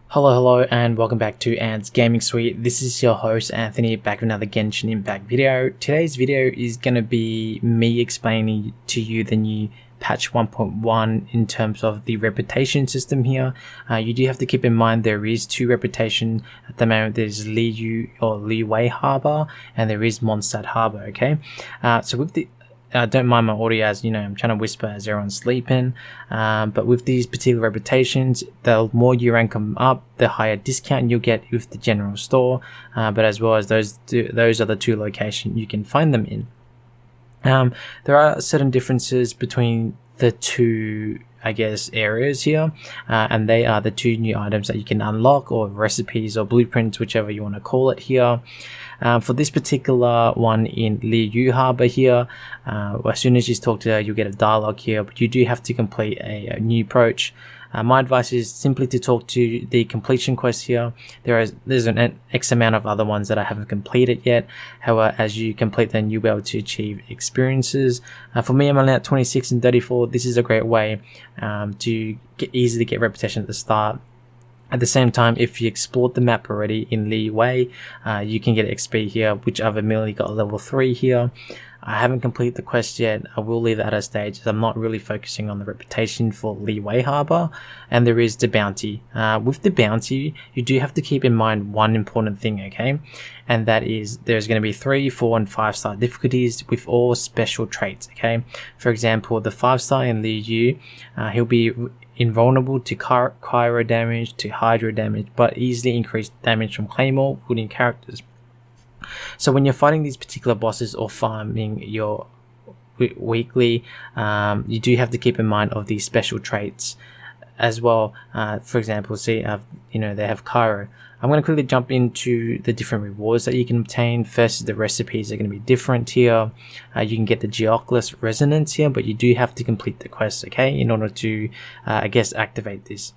Hello, and welcome back to AntsGamingSuite. This is your host, Anthony, back with another Genshin Impact video. Today's video is going to be me explaining to you the new patch 1.1 in terms of the reputation system here. You do have to keep in mind there is two reputation at the moment. There's Liyue Harbor, and there is Mondstadt Harbor, okay? So with the don't mind my audio, as you know, I'm trying to whisper as everyone's sleeping. But with these particular reputations, the more you rank them up, the higher discount you'll get with the general store. But as well as those are the two locations you can find them in. There are certain differences between the two, I guess, areas here, and they are the two new items that you can unlock, or recipes or blueprints, whichever you want to call it here. For this particular one in Liyue Harbor here, as soon as you talk to her, you'll get a dialogue here, but you do have to complete a new approach. My advice is simply to talk to the completion quest here. There's an X amount of other ones that I haven't completed yet. However, as you complete them, you'll be able to achieve experiences. For me, I'm only at 26 and 34. This is a great way to easily get reputation at the start. At the same time, if you explored the map already in Liyue, you can get XP here, which I've immediately got level 3 here. I haven't completed the quest yet. I will leave that at a stage, as I'm not really focusing on the reputation for Liyue Harbor. And there is the bounty. With the bounty, you do have to keep in mind one important thing, okay? And that is there's going to be 3, 4, and 5-star difficulties with all special traits, okay? For example, the 5-star in Liyue, he'll be invulnerable to cryo damage, to hydro damage, but easily increased damage from claymore, wooden characters. So when you're fighting these particular bosses or farming your weekly, you do have to keep in mind of these special traits as well. For example, see, they have cryo. I'm going to quickly jump into the different rewards that you can obtain. First, the recipes are going to be different here. You can get the Geoculus resonance here, but you do have to complete the quest, okay, in order to, I guess, activate this.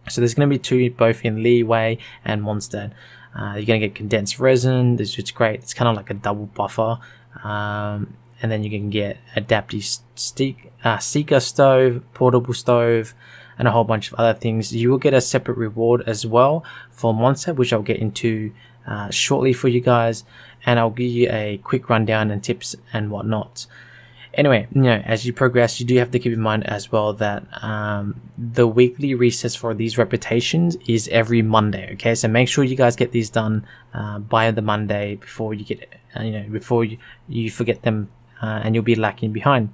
So there's going to be two, both in Liyue and Mondstadt. You're going to get condensed resin, which is great. It's kind of like a double buffer. And then you can get adaptive seeker stove, portable stove, and a whole bunch of other things. You will get a separate reward as well for Mondstadt, which I'll get into shortly for you guys, and I'll give you a quick rundown and tips and whatnot. Anyway, as you progress, you do have to keep in mind as well that the weekly recess for these reputations is every Monday. Okay, so make sure you guys get these done by the Monday before you get, before you forget them, and you'll be lacking behind.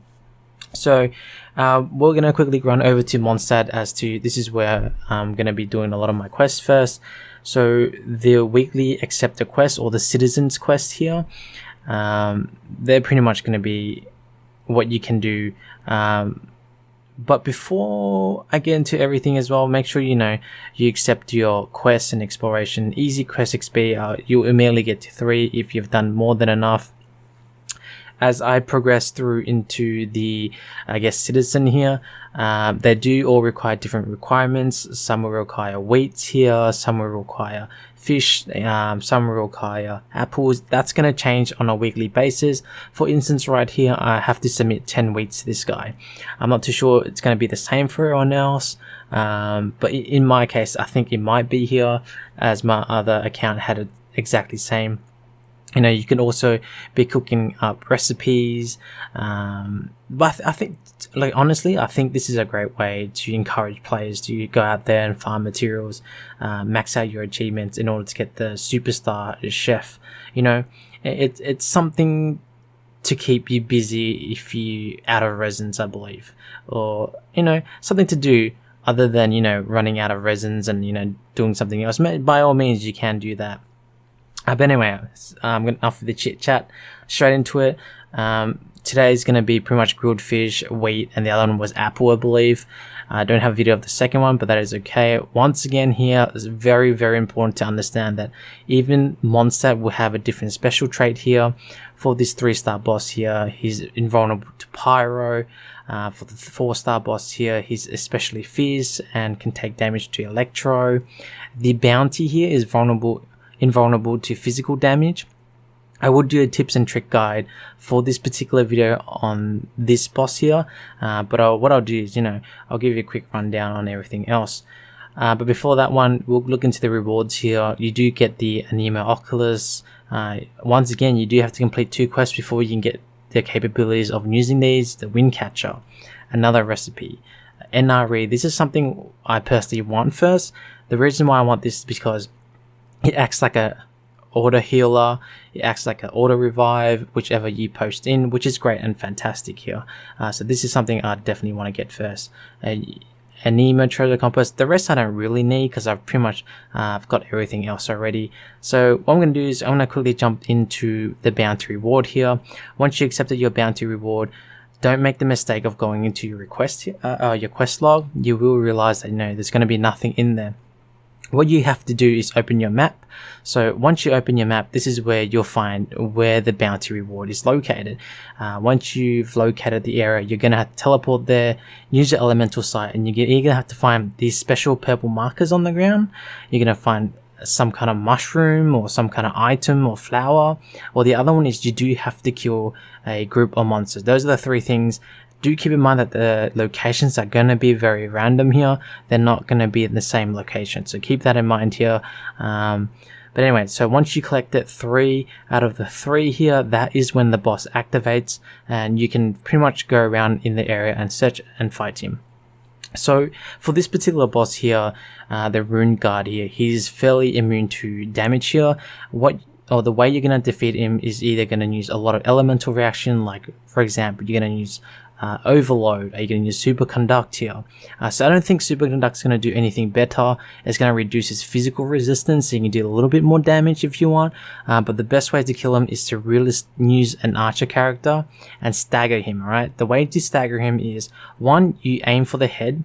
So we're gonna quickly run over to Mondstadt, as to this is where I'm gonna be doing a lot of my quests first. So the weekly acceptor quest, or the citizens quest here, they're pretty much gonna be what you can do. But before I get into everything as well, make sure you accept your quests and exploration. Easy quest XP, you'll immediately get to 3 if you've done more than enough. As I progress through into the, I guess, citizen here, they do all require different requirements. Some will require wheat here, some will require fish, some will require apples. That's going to change on a weekly basis. For instance, right here, I have to submit 10 wheats to this guy. I'm not too sure it's going to be the same for everyone else, but in my case, I think it might be here, as my other account had it exactly same. You can also be cooking up recipes, but I think, honestly, I think this is a great way to encourage players to go out there and farm materials, max out your achievements in order to get the superstar chef. It's something to keep you busy if you out of resins, I believe, or something to do other than running out of resins and doing something else. By all means, you can do that. But anyway, I'm going to offer the chit chat straight into it. Today is going to be pretty much grilled fish, wheat, and the other one was apple, I believe. I don't have a video of the second one, but that is okay. Once again, here it's very, very important to understand that even Mondstadt will have a different special trait here. For this 3-star boss here, he's invulnerable to pyro. For the 4-star boss here, he's especially fierce and can take damage to electro. The bounty here is invulnerable to physical damage. I would do a tips and trick guide for this particular video on this boss here, but what I'll do is, I'll give you a quick rundown on everything else. But before that one, we'll look into the rewards here. You do get the Anemo Oculus. Once again, you do have to complete 2 quests before you can get the capabilities of using these. The Wind Catcher, another recipe, NRE. This is something I personally want first. The reason why I want this is because it acts like a auto healer, it acts like an auto revive whichever you post in, which is great and fantastic here. So this is something I definitely want to get first. Anemo treasure compass. The rest I don't really need because I've pretty much I've got everything else already. So what I'm going to do is I'm going to quickly jump into the bounty reward here. Once you accepted your bounty reward, don't make the mistake of going into your quest log. You will realize that there's going to be nothing in there. What you have to do is open your map. So once you open your map, this is where you'll find where the bounty reward is located. Once you've located the area, you're going to have to teleport there, use your elemental sight, and you're going to have to find these special purple markers on the ground. You're going to find some kind of mushroom or some kind of item or flower. Or the other one is you do have to kill a group of monsters. Those are the 3 things. Do keep in mind that the locations are going to be very random here. They're not going to be in the same location. So keep that in mind here. But anyway, so once you collected 3 out of the 3 here, that is when the boss activates. And you can pretty much go around in the area and search and fight him. So for this particular boss here, the Rune Guard here, he's fairly immune to damage here. The way you're going to defeat him is either going to use a lot of elemental reaction, like for example, you're going to use Overload. Are you going to use Superconduct here? So I don't think Superconduct is going to do anything better. It's going to reduce his physical resistance, so you can do a little bit more damage if you want. But the best way to kill him is to really use an archer character and stagger him, alright? The way to stagger him is, 1, you aim for the head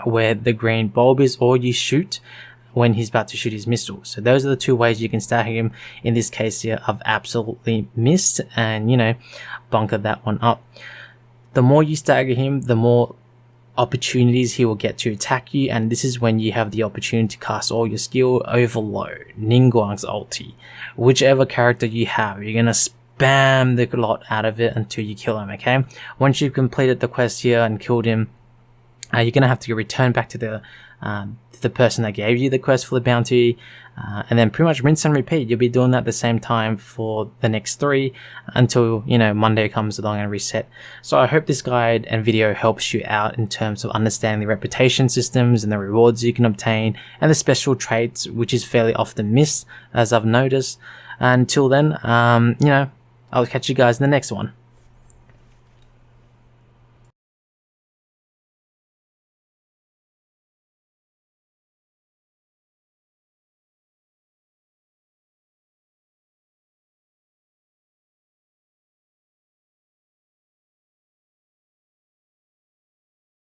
where the green bulb is, or you shoot when he's about to shoot his missile. So those are the 2 ways you can stagger him. In this case here, I've absolutely missed and, bunkered that one up. The more you stagger him, the more opportunities he will get to attack you, and this is when you have the opportunity to cast all your skill, Overload, Ningguang's ulti, whichever character you have. You're gonna spam the lot out of it until you kill him, okay? Once you've completed the quest here and killed him, you're gonna have to return back to the person that gave you the quest for the bounty, and then pretty much rinse and repeat. You'll be doing that at the same time for the next 3 until Monday comes along and reset. So I hope this guide and video helps you out in terms of understanding the reputation systems and the rewards you can obtain and the special traits, which is fairly often missed, as I've noticed. Until then, I'll catch you guys in the next one.